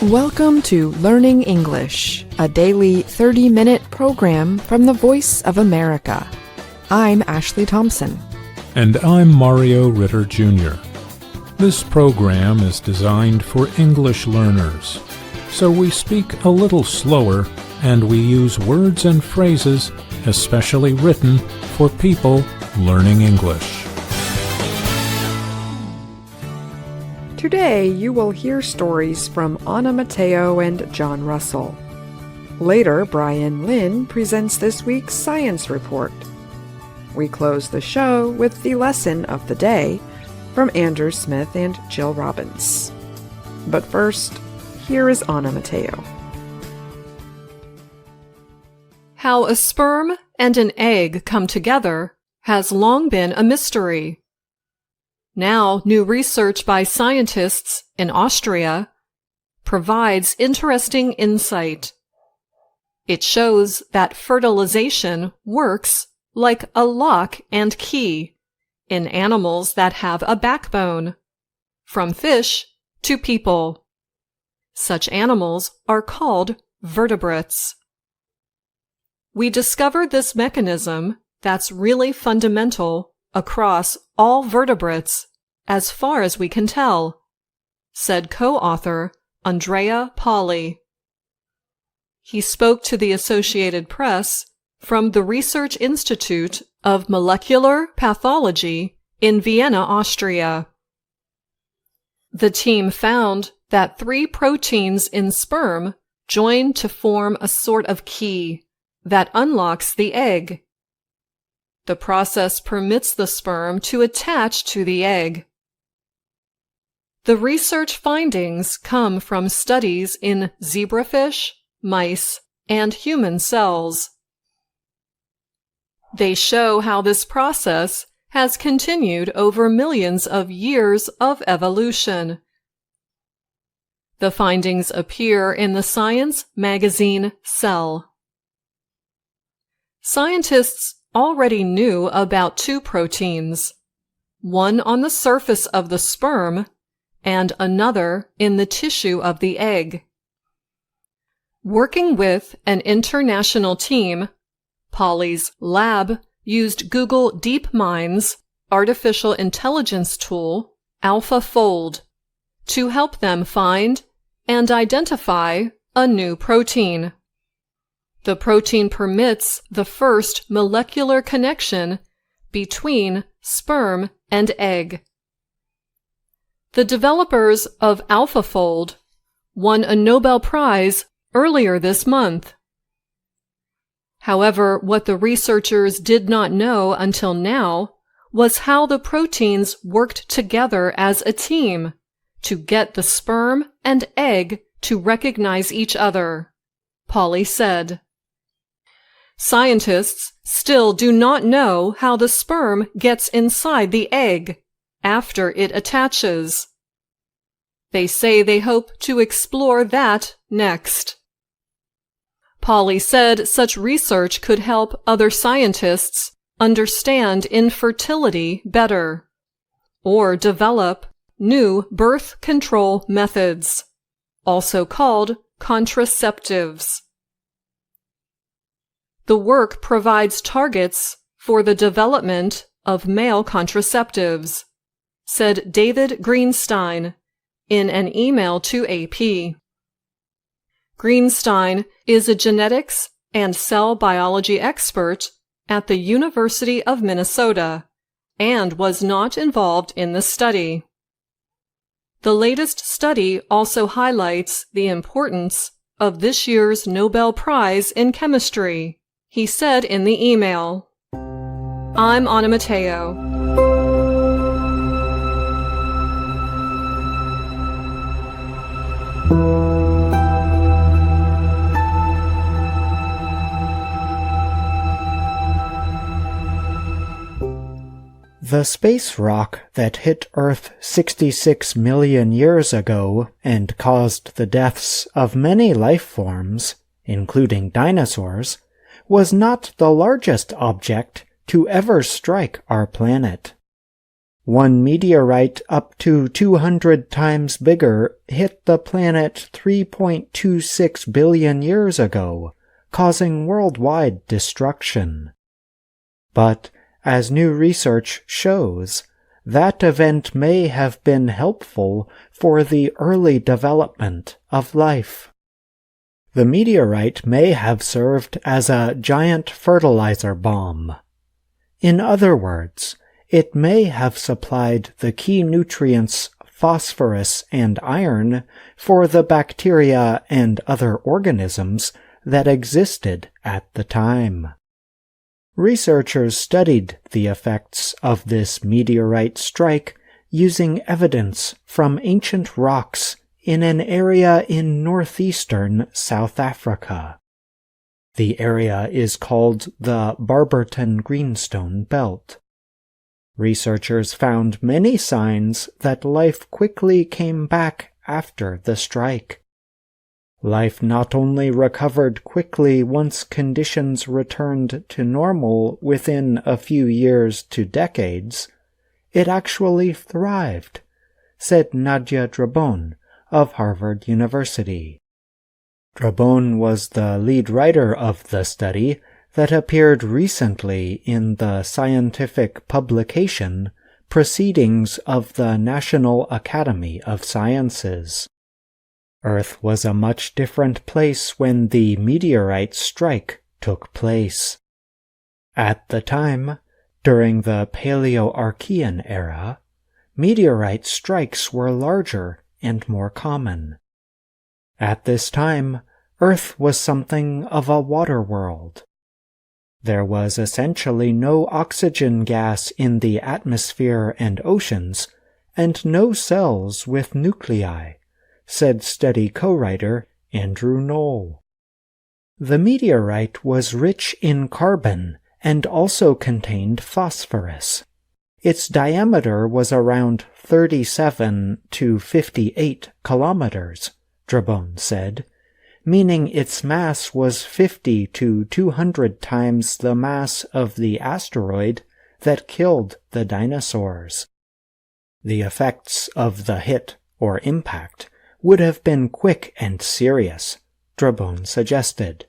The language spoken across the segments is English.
Welcome to Learning English, a daily 30-minute program from the Voice of America. I'm Ashley Thompson. And I'm Mario Ritter Jr. This program is designed for English learners, so we speak a little slower and we use words and phrases especially written for people learning English. Today, you will hear stories from Anna Mateo and John Russell. Later, Brian Lynn presents this week's science report. We close the show with the lesson of the day from Andrew Smith and Jill Robbins. But first, here is Anna Mateo. How a sperm and an egg come together has long been a mystery. Now, new research by scientists in Austria provides interesting insight. It shows that fertilization works like a lock and key in animals that have a backbone, from fish to people. Such animals are called vertebrates. We discovered this mechanism that's really fundamental across all vertebrates, as far as we can tell, said co-author Andrea Pauly. He spoke to the Associated Press from the Research Institute of Molecular Pathology in Vienna, Austria. The team found that 3 proteins in sperm join to form a sort of key that unlocks the egg. The process permits the sperm to attach to the egg. The research findings come from studies in zebrafish, mice, and human cells. They show how this process has continued over millions of years of evolution. The findings appear in the science magazine Cell. Scientists already knew about 2 proteins, one on the surface of the sperm and another in the tissue of the egg. Working with an international team, Pauly's lab used Google DeepMind's artificial intelligence tool, AlphaFold, to help them find and identify a new protein. The protein permits the first molecular connection between sperm and egg. The developers of AlphaFold won a Nobel Prize earlier this month. However, what the researchers did not know until now was how the proteins worked together as a team to get the sperm and egg to recognize each other, Pauly said. Scientists still do not know how the sperm gets inside the egg after it attaches. They say they hope to explore that next. Pauly said such research could help other scientists understand infertility better, or develop new birth control methods, also called contraceptives. The work provides targets for the development of male contraceptives, said David Greenstein in an email to AP. Greenstein is a genetics and cell biology expert at the University of Minnesota and was not involved in the study. The latest study also highlights the importance of this year's Nobel Prize in Chemistry, he said in the email. I'm Anna Mateo. The space rock that hit Earth 66 million years ago and caused the deaths of many life forms, including dinosaurs, was not the largest object to ever strike our planet. One meteorite up to 200 times bigger hit the planet 3.26 billion years ago, causing worldwide destruction. But, as new research shows, that event may have been helpful for the early development of life. The meteorite may have served as a giant fertilizer bomb. In other words, it may have supplied the key nutrients phosphorus and iron for the bacteria and other organisms that existed at the time. Researchers studied the effects of this meteorite strike using evidence from ancient rocks in an area in northeastern South Africa. The area is called the Barberton Greenstone Belt. Researchers found many signs that life quickly came back after the strike. Life not only recovered quickly once conditions returned to normal within a few years to decades, it actually thrived, said Nadia Drabon of Harvard University. Drabon was the lead writer of the study that appeared recently in the scientific publication Proceedings of the National Academy of Sciences. Earth was a much different place when the meteorite strike took place. At the time, during the Paleoarchean era, meteorite strikes were larger and more common. At this time, Earth was something of a water world. There was essentially no oxygen gas in the atmosphere and oceans, and no cells with nuclei, said study co-writer Andrew Knoll. The meteorite was rich in carbon and also contained phosphorus. Its diameter was around 37 to 58 kilometers, Drabon said, meaning its mass was 50 to 200 times the mass of the asteroid that killed the dinosaurs. The effects of the hit or impact would have been quick and serious, Drabon suggested.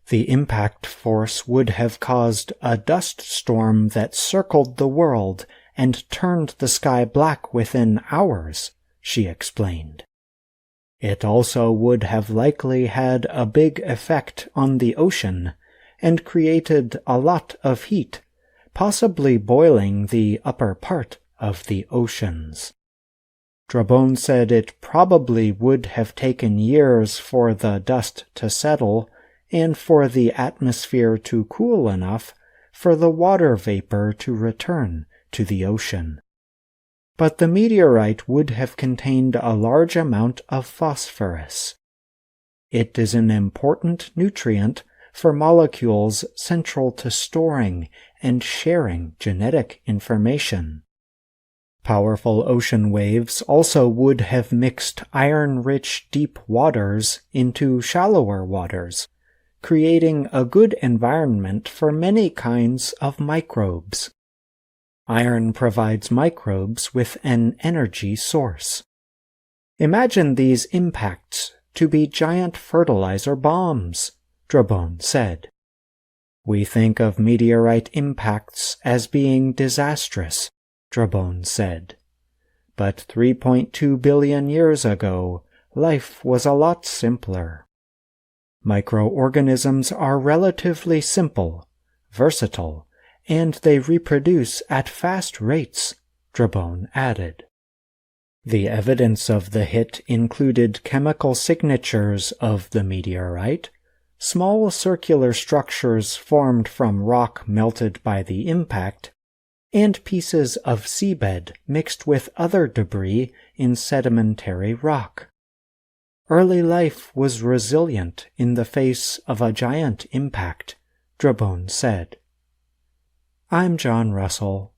The impact force would have caused a dust storm that circled the world and turned the sky black within hours, she explained. It also would have likely had a big effect on the ocean and created a lot of heat, possibly boiling the upper part of the oceans. Drabon said it probably would have taken years for the dust to settle and for the atmosphere to cool enough for the water vapor to return to the ocean. But the meteorite would have contained a large amount of phosphorus. It is an important nutrient for molecules central to storing and sharing genetic information. Powerful ocean waves also would have mixed iron-rich deep waters into shallower waters, creating a good environment for many kinds of microbes. Iron provides microbes with an energy source. Imagine these impacts to be giant fertilizer bombs, Drabon said. We think of meteorite impacts as being disastrous, Drabon said. But 3.2 billion years ago, life was a lot simpler. Microorganisms are relatively simple, versatile, and they reproduce at fast rates, Drabon added. The evidence of the hit included chemical signatures of the meteorite, small circular structures formed from rock melted by the impact, and pieces of seabed mixed with other debris in sedimentary rock. Early life was resilient in the face of a giant impact, Drabon said. I'm John Russell.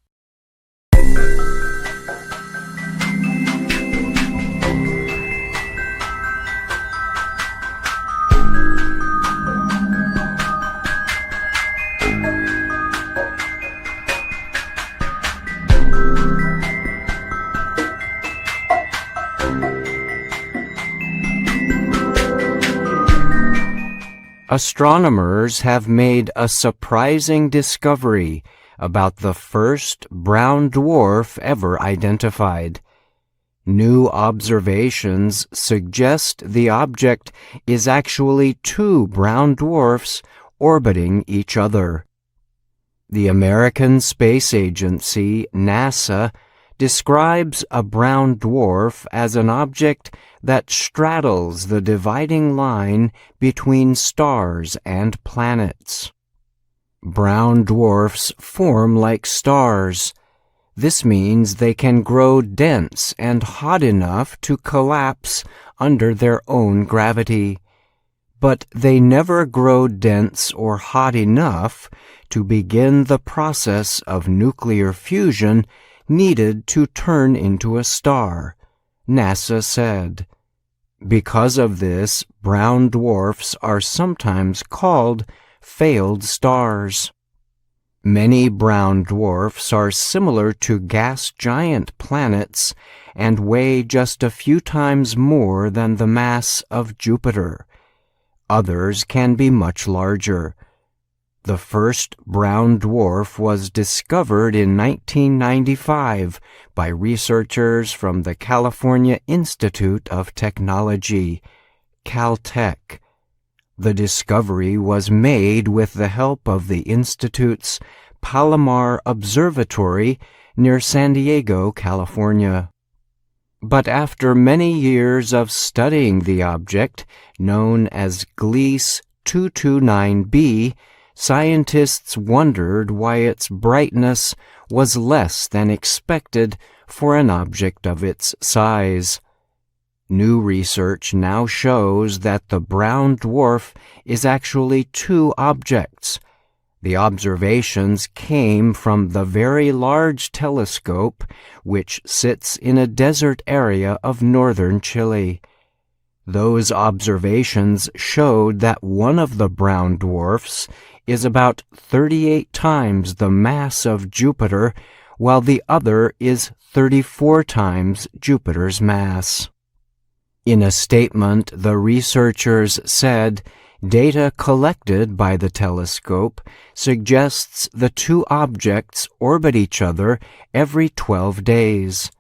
astronomers have made a surprising discovery about the first brown dwarf ever identified. New observations suggest the object is actually two brown dwarfs orbiting each other. The American Space Agency, NASA, describes a brown dwarf as an object that straddles the dividing line between stars and planets. Brown dwarfs form like stars. This means they can grow dense and hot enough to collapse under their own gravity. But they never grow dense or hot enough to begin the process of nuclear fusion needed to turn into a star, NASA said. Because of this, brown dwarfs are sometimes called failed stars. Many brown dwarfs are similar to gas giant planets and weigh just a few times more than the mass of Jupiter. Others can be much larger. The first brown dwarf was discovered in 1995 by researchers from the California Institute of Technology, Caltech. The discovery was made with the help of the Institute's Palomar Observatory near San Diego, California. But after many years of studying the object, known as Gliese 229b, scientists wondered why its brightness was less than expected for an object of its size. New research now shows that the brown dwarf is actually two objects. The observations came from the Very Large Telescope, which sits in a desert area of northern Chile. Those observations showed that one of the brown dwarfs is about 38 times the mass of Jupiter, while the other is 34 times Jupiter's mass. In a statement, the researchers said, data collected by the telescope suggests the two objects orbit each other every 12 days.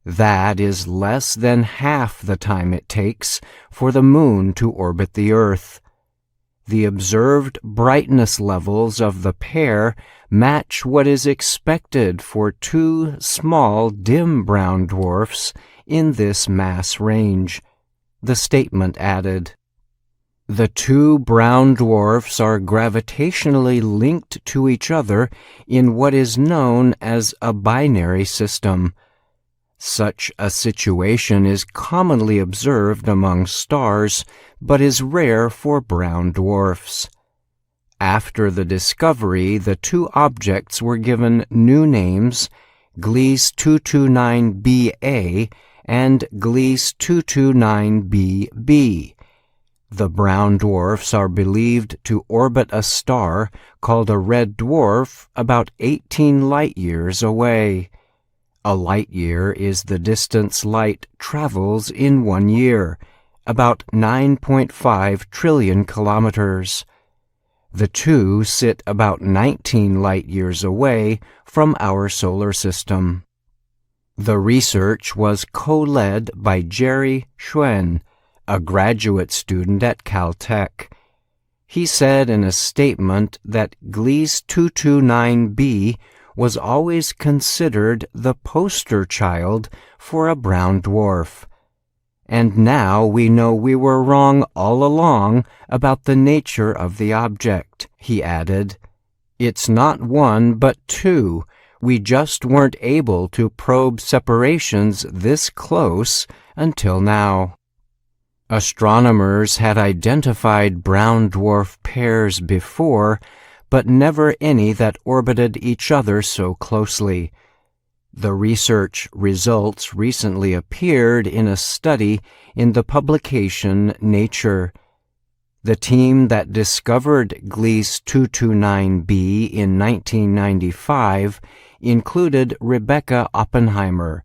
That is less than half the time it takes for the moon to orbit the Earth. The observed brightness levels of the pair match what is expected for two small dim brown dwarfs in this mass range. The statement added, "The two brown dwarfs are gravitationally linked to each other in what is known as a binary system. Such a situation is commonly observed among stars, but is rare for brown dwarfs." After the discovery, the two objects were given new names, Gliese 229ba and Gliese 229bb. The brown dwarfs are believed to orbit a star called a red dwarf about 18 light-years away. A light-year is the distance light travels in 1 year, about 9.5 trillion kilometers. The two sit about 19 light-years away from our solar system. The research was co-led by Jerry Schwen, a graduate student at Caltech. He said in a statement that Gliese 229b was always considered the poster child for a brown dwarf. And now we know we were wrong all along about the nature of the object, he added. It's not one but two. We just weren't able to probe separations this close until now. Astronomers had identified brown dwarf pairs before, but never any that orbited each other so closely. The research results recently appeared in a study in the publication Nature. The team that discovered Gliese 229b in 1995 included Rebecca Oppenheimer.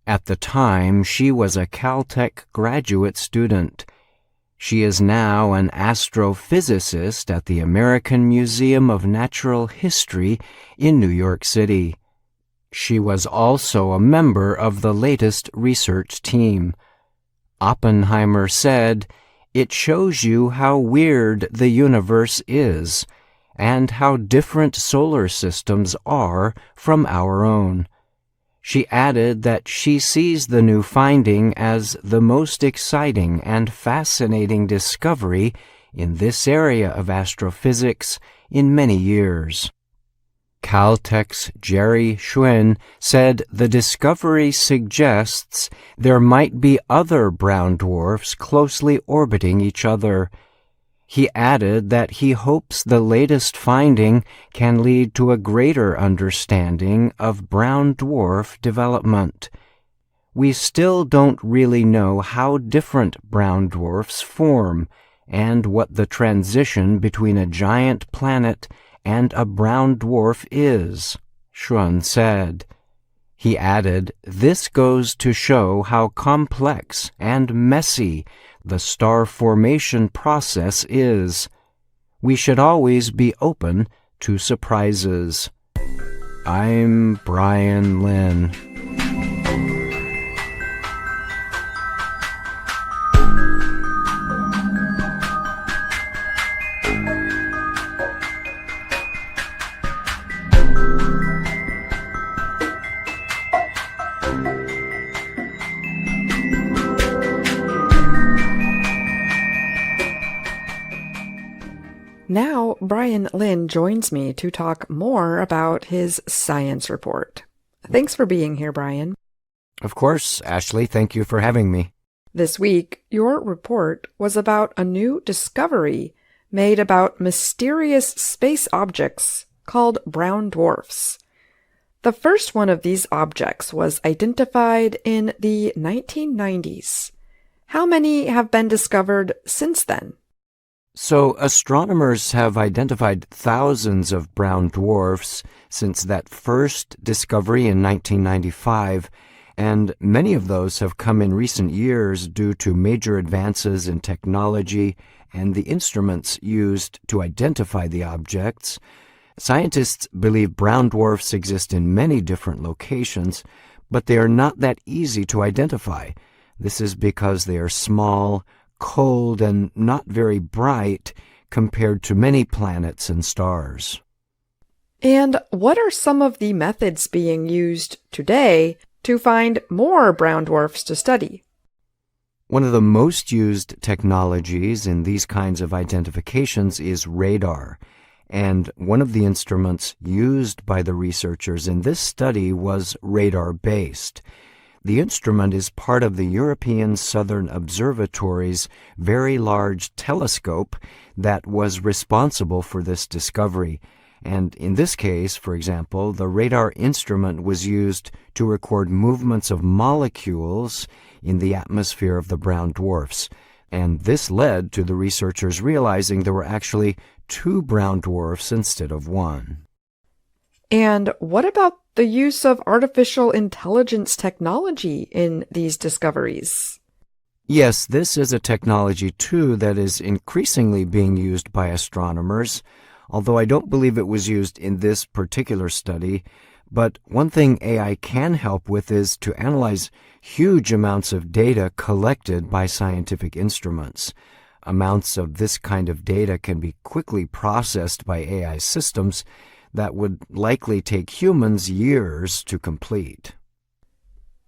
At the time, she was a Caltech graduate student. She is now an astrophysicist at the American Museum of Natural History in New York City. She was also a member of the latest research team. Oppenheimer said, "It shows you how weird the universe is, and how different solar systems are from our own." She added that she sees the new finding as the most exciting and fascinating discovery in this area of astrophysics in many years. Caltech's Jerry Schwinn said the discovery suggests there might be other brown dwarfs closely orbiting each other. He added that he hopes the latest finding can lead to a greater understanding of brown dwarf development. We still don't really know how different brown dwarfs form and what the transition between a giant planet and a brown dwarf is, Schwinn said. He added, "This goes to show how complex and messy the star formation process is. We should always be open to surprises." I'm Brian Lynn. Now, Brian Lynn joins me to talk more about his science report. Thanks for being here, Brian. Of course, Ashley. Thank you for having me. This week, your report was about a new discovery made about mysterious space objects called brown dwarfs. The first one of these objects was identified in the 1990s. How many have been discovered since then? So astronomers have identified thousands of brown dwarfs since that first discovery in 1995, and many of those have come in recent years due to major advances in technology and the instruments used to identify the objects. Scientists believe brown dwarfs exist in many different locations, but they are not that easy to identify. This is because they are small, cold, and not very bright compared to many planets and stars. And what are some of the methods being used today to find more brown dwarfs to study? One of the most used technologies in these kinds of identifications is radar, and one of the instruments used by the researchers in this study was radar-based. The instrument is part of the European Southern Observatory's very large telescope that was responsible for this discovery. And in this case, for example, the radar instrument was used to record movements of molecules in the atmosphere of the brown dwarfs. And this led to the researchers realizing there were actually 2 brown dwarfs instead of 1. And what about the use of artificial intelligence technology in these discoveries? Yes, this is a technology, too, that is increasingly being used by astronomers, although I don't believe it was used in this particular study. But one thing AI can help with is to analyze huge amounts of data collected by scientific instruments. Amounts of this kind of data can be quickly processed by AI systems that would likely take humans years to complete.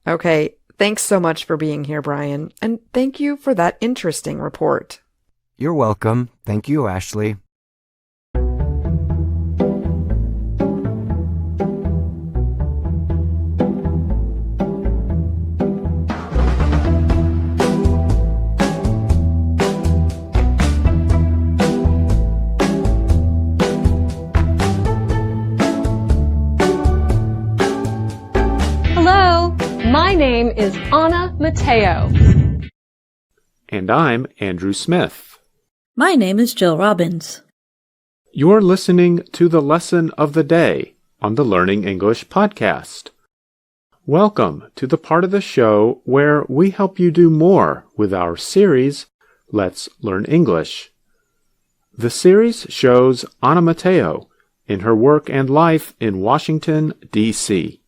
Okay, thanks so much for being here, Brian, and thank you for that interesting report. You're welcome. Thank you, Ashley. My name is Anna Mateo. And I'm Andrew Smith. My name is Jill Robbins. You're listening to the Lesson of the Day on the Learning English podcast. Welcome to the part of the show where we help you do more with our series, Let's Learn English. The series shows Anna Mateo in her work and life in Washington, D.C.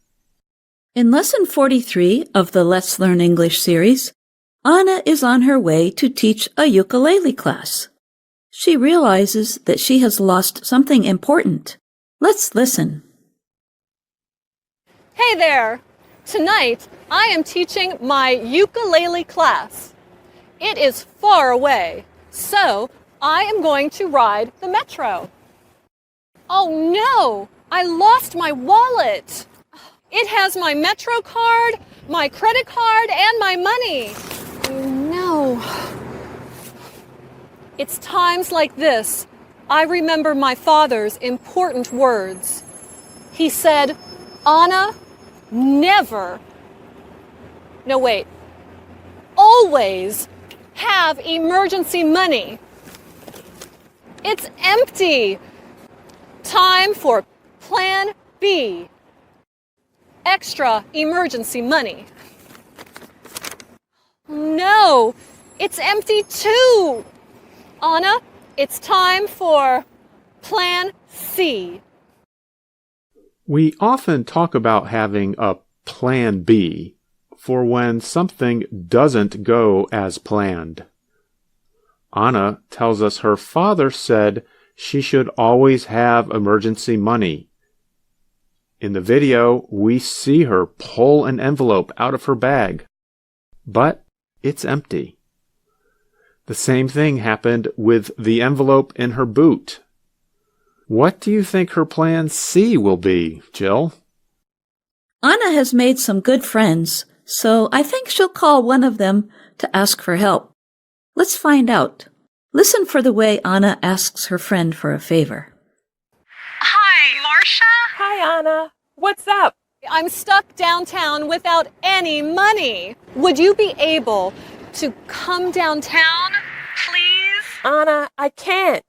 In Lesson 43 of the Let's Learn English series, Anna is on her way to teach a ukulele class. She realizes that she has lost something important. Let's listen. Hey there! Tonight, I am teaching my ukulele class. It is far away, so I am going to ride the metro. Oh no! I lost my wallet! It has my metro card, my credit card, and my money. Oh no! It's times like this I remember my father's important words. He said, Anna, always have emergency money. It's empty. Time for Plan B. Extra emergency money. No, it's empty too. Anna, it's time for Plan C. We often talk about having a Plan B for when something doesn't go as planned. Anna tells us her father said she should always have emergency money. In the video, we see her pull an envelope out of her bag, but it's empty. The same thing happened with the envelope in her boot. What do you think her Plan C will be, Jill? Anna has made some good friends, so I think she'll call one of them to ask for help. Let's find out. Listen for the way Anna asks her friend for a favor. Hi, Marcia. Hi, Anna. What's up? I'm stuck downtown without any money. Would you be able to come downtown, please? Anna, I can't.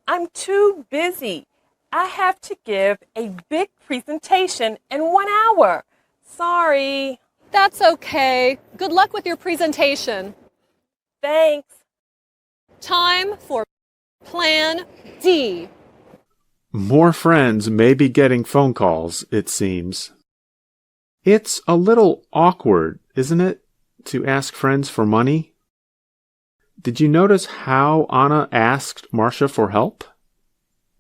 I'm too busy. I have to give a big presentation in 1 hour. Sorry. That's okay. Good luck with your presentation. Thanks. Time for Plan D. More friends may be getting phone calls, it seems. It's a little awkward, isn't it, to ask friends for money? Did you notice how Anna asked Marcia for help?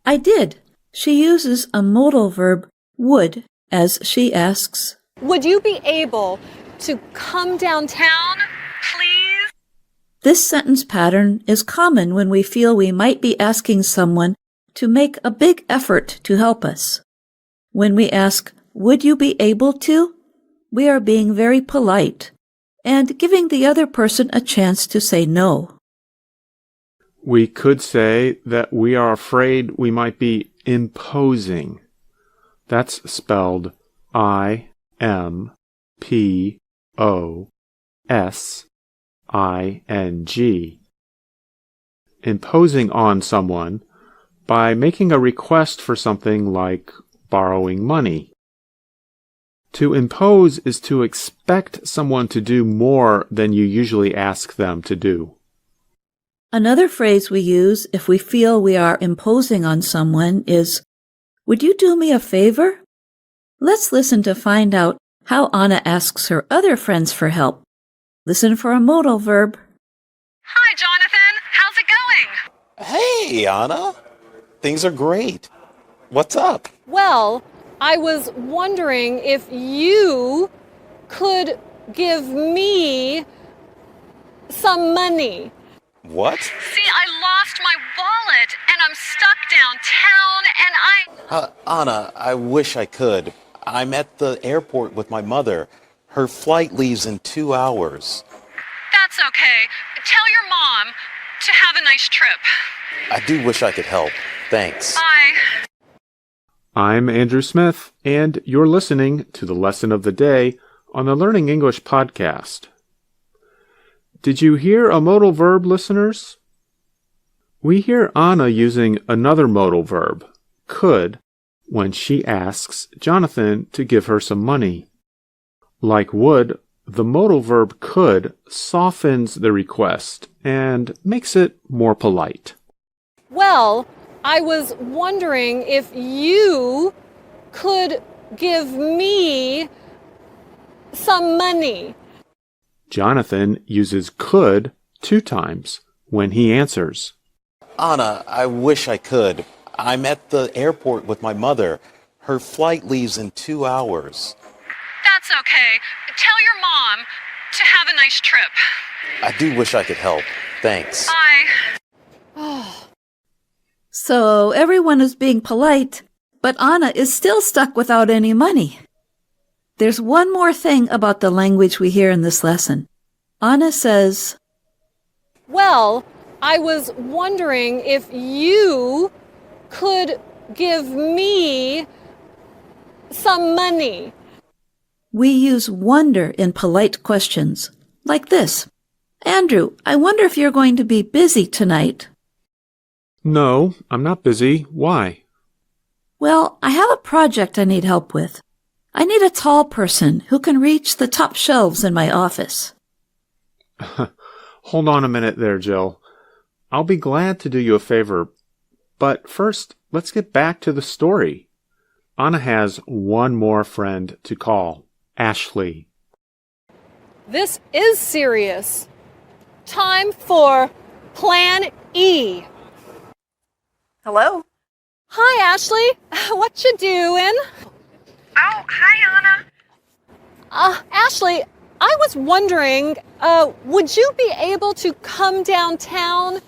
I did. She uses a modal verb, would, as she asks, Would you be able to come downtown, please? This sentence pattern is common when we feel we might be asking someone to make a big effort to help us. When we ask, would you be able to? We are being very polite and giving the other person a chance to say no. We could say that we are afraid we might be imposing. That's spelled I-M-P-O-S-I-N-G. Imposing on someone by making a request for something like borrowing money. To impose is to expect someone to do more than you usually ask them to do. Another phrase we use if we feel we are imposing on someone is, would you do me a favor? Let's listen to find out how Anna asks her other friends for help. Listen for a modal verb. Hi, Jonathan. How's it going? Hey, Anna. Things are great. What's up? Well, I was wondering if you could give me some money. What? See, I lost my wallet and I'm stuck downtown and Anna, I wish I could. I'm at the airport with my mother. Her flight leaves in 2 hours. That's okay. Tell your mom to have a nice trip. I do wish I could help. Thanks. Bye. I'm Andrew Smith, and you're listening to the Lesson of the Day on the Learning English Podcast. Did you hear a modal verb, listeners? We hear Anna using another modal verb, could, when she asks Jonathan to give her some money. Like would, the modal verb could softens the request and makes it more polite. Well, I was wondering if you could give me some money. Jonathan uses could 2 times when he answers. Anna, I wish I could. I'm at the airport with my mother. Her flight leaves in 2 hours. That's okay. Tell your mom to have a nice trip. I do wish I could help. Thanks. Bye. So everyone is being polite, but Anna is still stuck without any money. There's one more thing about the language we hear in this lesson. Anna says, Well, I was wondering if you could give me some money. We use wonder in polite questions, like this. Andrew, I wonder if you're going to be busy tonight. No, I'm not busy. Why? Well, I have a project I need help with. I need a tall person who can reach the top shelves in my office. Hold on a minute there, Jill. I'll be glad to do you a favor. But first, let's get back to the story. Anna has one more friend to call, Ashley. This is serious. Time for Plan E. Hello? Hi, Ashley. What you doing? Oh, hi, Anna. Ashley, I was wondering, would you be able to come downtown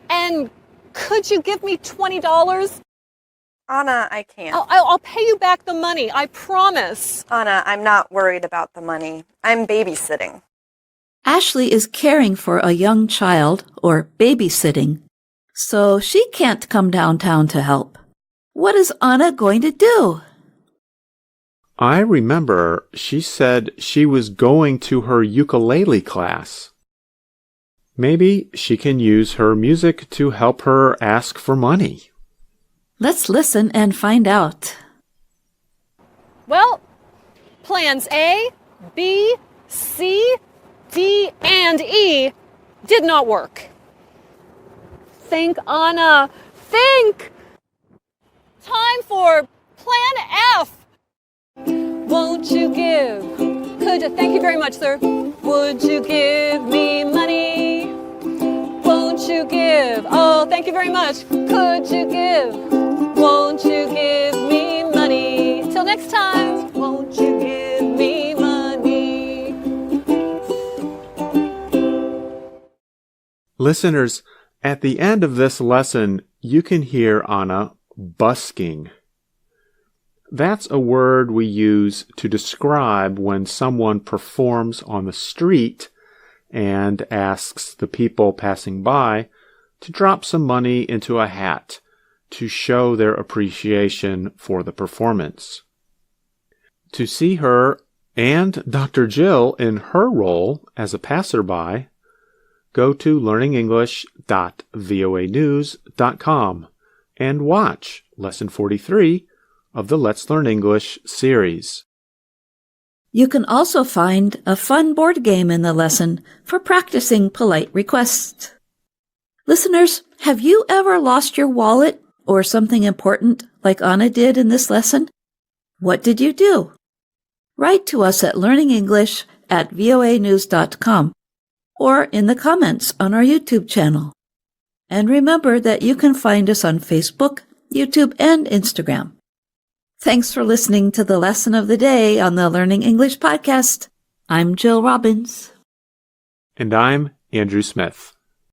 and could you give me $20? Anna, I can't. I'll pay you back the money, I promise. Anna, I'm not worried about the money. I'm babysitting. Ashley is caring for a young child, or babysitting, so she can't come downtown to help. What is Anna going to do? I remember she said she was going to her ukulele class. Maybe she can use her music to help her ask for money. Let's listen and find out. Well, plans A, B, C, D, and E did not work. Think, Anna, think! Time for Plan F. Won't you give? Thank you very much, sir. Would you give me money? Won't you give? Oh, thank you very much. Could you give? Won't you give me money? Till next time, won't you give me money? Listeners, at the end of this lesson, you can hear Anna busking. That's a word we use to describe when someone performs on the street and asks the people passing by to drop some money into a hat to show their appreciation for the performance. To see her and Dr. Jill in her role as a passerby, go to learningenglish.voanews.com and watch Lesson 43 of the Let's Learn English series. You can also find a fun board game in the lesson for practicing polite requests. Listeners, have you ever lost your wallet or something important like Anna did in this lesson? What did you do? Write to us at learningenglish@voanews.com or in the comments on our YouTube channel. And remember that you can find us on Facebook, YouTube, and Instagram. Thanks for listening to the lesson of the day on the Learning English podcast. I'm Jill Robbins. And I'm Andrew Smith.